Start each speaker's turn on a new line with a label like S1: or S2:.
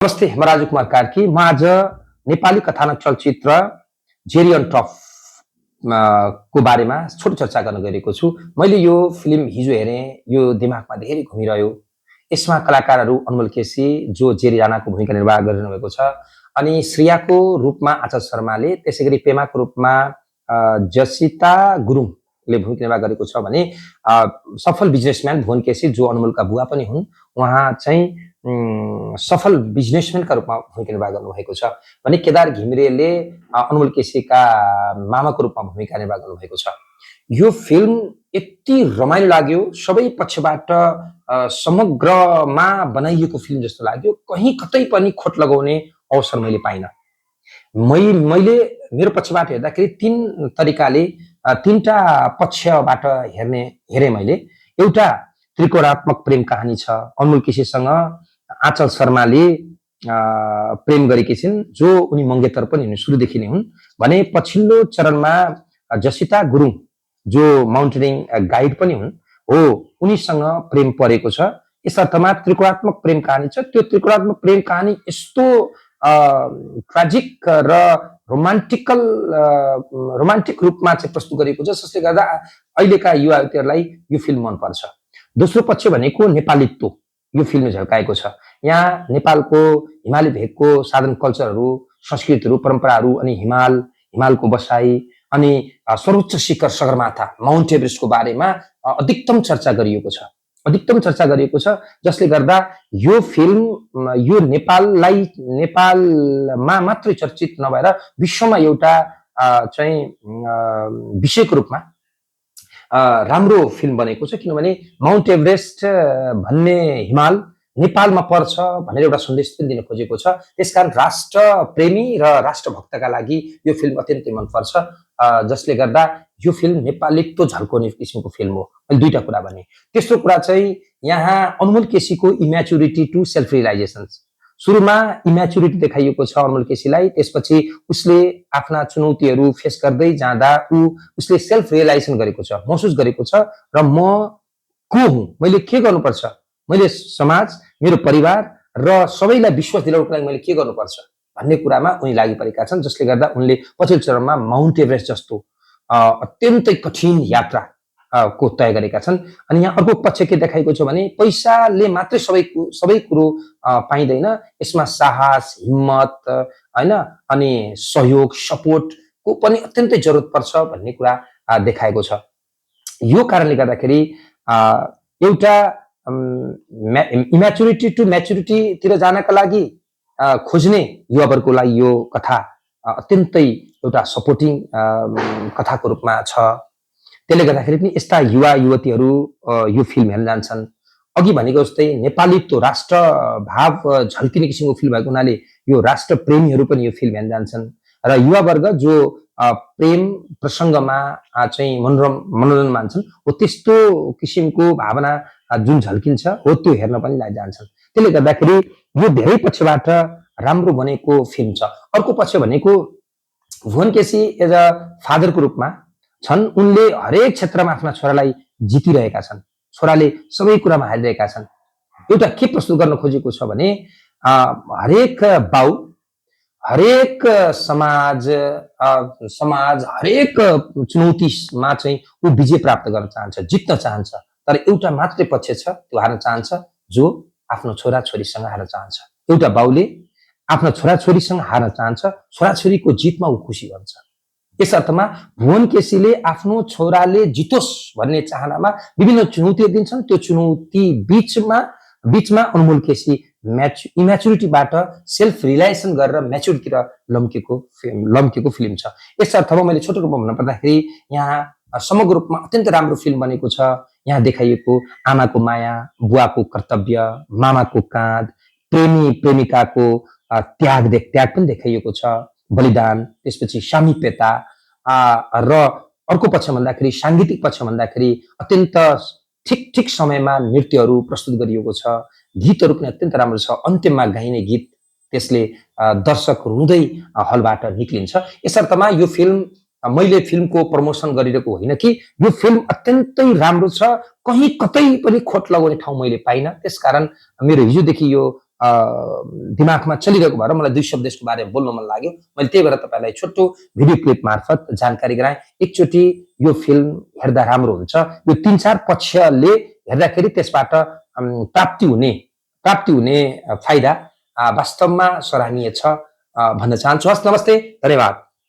S1: नमस्ते, म राजु कुमार कार्की। म आज नेपाली कथानक चलचित्र जेरी अन टप को बारेमा छोटो चर्चा गर्न गइरहेको छु। मैले यो फिल्म हिजो हेरेँ, यो दिमागमा धेरै घुमिरह्यो। यसमा कलाकारहरू अनमोल केसी जो जेरी राणाको भूमिका निर्वाह गरिरहनु भएको छ, अनि श्रेयाको रूपमा आचल शर्माले, त्यसैगरी पेमाको रूपमा जसिता गुरुङले भूमिका निर्वाह गरेको छ भने सफल बिजनेसम्यान भुवन केसी जो अनमोलका बुवा पनि हुन्, उहाँ चाहिँ सफल बिजनेसम्यानका रूपमा भूमिका निर्वाह गर्नुभएको छ भने केदार घिमिरेले अनमोल केसीका मामाको रूपमा भूमिका निर्वाह गर्नुभएको छ। यो फिल्म यति रमाइलो लाग्यो, सबै पक्षबाट समग्रमा बनाइएको फिल्म जस्तो लाग्यो। कहीँ कतै पनि खोट लगाउने अवसर मैले पाइनँ। मैले मेरो पक्षबाट हेर्दाखेरि तीन तरिकाले तीनटा पक्षबाट हेरेँ मैले। एउटा त्रिकोणात्मक प्रेम कहानी छ। अनमोल केसीसँग आचल शर्माले प्रेम गरेकी छिन्, जो उनी मङ्गेतर पनि हुन्, सुरुदेखि नै हुन् भने पछिल्लो चरणमा जसिता गुरुङ जो माउन्टेनिङ गाइड पनि हुन्, हो उनीसँग प्रेम परेको छ। यस अर्थमा त्रिकोणात्मक प्रेम कहानी छ। त्यो त्रिकोणात्मक प्रेम कहानी यस्तो ट्राजिक र रोमान्टिक रूपमा चाहिँ प्रस्तुत गरेको छ, जसले गर्दा अहिलेका युवाहरूलाई यो फिल्म मनपर्छ। दोस्रो पक्ष भनेको नेपालीत्व यो फिल्मले झल्काएको छ। यहाँ नेपालको हिमाली भेगको साधन कल्चरहरू, संस्कृतिहरू, परम्पराहरू, अनि हिमालको बसाई, अनि सर्वोच्च शिखर सगरमाथा माउन्ट एभरेस्टको बारेमा अधिकतम चर्चा गरिएको छ, जसले गर्दा यो फिल्म यो नेपालमा मात्रै चर्चित नभएर विश्वमा एउटा चाहिँ विषयको रूपमा राम्रो फिल्म बनेको छ। किनभने माउन्ट एभरेस्ट भन्ने हिमाल नेपालमा पर्छ भनेर एउटा सन्देश पनि दिन खोजेको छ। त्यसकारण राष्ट्र प्रेमी र राष्ट्रभक्तका लागि यो फिल्म अत्यन्तै मनपर्छ, जसले गर्दा यो फिल्म नेपालीत्व झल्काउने किसिमको फिल्म हो। मैले दुईटा कुरा भने। तेस्रो कुरा चाहिँ यहाँ अनमोल केसीको इम्याच्युरिटी टु सेल्फ रियलाइजेसन। सुरुमा इम्याच्युरिटी देखाइएको छ अनमोल केसीलाई, त्यसपछि उसले आफ्ना चुनौतीहरू फेस गर्दै जाँदा उसले सेल्फ रियलाइजेसन गरेको छ, महसुस गरेको छ र म को हुँ, मैले के गर्नुपर्छ, मैले समाज, मेरो परिवार र सबैलाई विश्वास दिलाउनको लागि मैले के गर्नुपर्छ भन्ने कुरामा उनी लागि परेका छन्, जसले गर्दा उनले पछिल्लो चरणमा माउन्ट एभरेस्ट जस्तो अत्यन्तै कठिन यात्रा को तय गरेका छन्। अनि यहाँ अर्को पक्ष के देखाएको छ भने पैसाले मात्रै सबै कुरो पाइँदैन, यसमा साहस, हिम्मत, हैन, अनि सहयोग, सपोर्टको पनि अत्यन्तै जरुरत पर्छ भन्ने कुरा देखाएको छ। यो कारणले गर्दाखेरि एउटा इम्याच्युरिटी टु म्याच्युरिटीतिर जानका लागि खोज्ने युवावर्गको लागि यो कथा अत्यन्तै एउटा सपोर्टिङ कथाको रूपमा छ। त्यसले गर्दाखेरि पनि यस्ता युवा युवतीहरू यो फिल्म हेर्न जान्छन्। अघि भनेको जस्तै नेपालीत्व, राष्ट्र भाव झल्किने किसिमको फिल्म भएको हुनाले यो राष्ट्र प्रेमीहरू पनि यो फिल्म हेर्न जान्छन् र युवावर्ग जो प्रेम प्रसङ्गमा चाहिँ मनोरञ्जन मान्छन्, हो त्यस्तो किसिमको भावना जुन झल्किन्छ हो त्यो हेर्न पनि जान्छन्। त्यसले गर्दाखेरि यो धेरै पक्षबाट राम्रो बनेको फिल्म छ। अर्को पक्ष भनेको भुवन केसी एज अ फादरको रूपमा छन्। उनले हरेक क्षेत्रमा आफ्ना छोरालाई जितिरहेका छन्, छोराले सबै कुरामा हारिरहेका छन्। एउटा के प्रस्तुत गर्न खोजेको छ भने हरेक बाउ, हरेक समाज हरेक चुनौतीमा चाहिँ ऊ विजय प्राप्त गर्न चाहन्छ, जित्न चाहन्छ, तर एउटा मात्रै पक्ष छ, त्यो हार्न चाहन्छ, जो आफ्नो छोराछोरीसँग हार्न चाहन्छ। एउटा बाउले आफ्नो छोराछोरीसँग हार्न चाहन्छ, छोराछोरीको जितमा ऊ खुसी हुन्छ। यस अर्थमा भुवन केसीले आफ्नो छोराले जितोस् भन्ने चाहनामा विभिन्न चुनौतीहरू दिन्छन्। त्यो चुनौती बीचमा अनमोल केसी इम्याच्युरिटीबाट सेल्फ रियलाइजेसन गरेर म्याच्युरिटीतिर लम्केको फिल्म छ। यस अर्थमा मैले छोटो रूपमा भन्न पर्दाखेरि यहाँ समग्र रूपमा अत्यन्त राम्रो फिल्म बनेको छ। यहाँ देखाइएको आमाको माया, बुवाको कर्तव्य, मामाको काँध, प्रेमी प्रेमिकाको त्याग पनि देखाइएको छ, बलिदान, त्यसपछि सामिप्यता, र अर्को पक्ष भन्दाखेरि साङ्गीतिक पक्ष भन्दाखेरि अत्यन्त ठिक समयमा नृत्यहरू प्रस्तुत गरिएको छ। गीतहरू पनि अत्यन्त राम्रो छ। अन्त्यमा गाइने गीत त्यसले दर्शक रुँदै हलबाट निक्लिन्छ। यस अर्थमा यो फिल्म मैले फिल्मको प्रमोसन गरिरहेको होइन कि यो फिल्म अत्यन्तै राम्रो छ, कहीँ कतै पनि खोट लगाउने ठाउँ मैले पाइनँ। त्यसकारण मेरो हिजोदेखि यो दिमागमा चलिरहेको भएर मलाई दुई शब्द यसको बारेमा बोल्न मन लाग्यो। मैले त्यही भएर तपाईँलाई छोटो भिडियो क्लिप मार्फत जानकारी गराएँ। एकचोटि यो फिल्म हेर्दा राम्रो हुन्छ। यो 3-4 पक्षले हेर्दाखेरि त्यसबाट प्राप्ति हुने फाइदा वास्तवमा सराहनीय छ भन्न चाहन्छु। हस्, नमस्ते, धन्यवाद।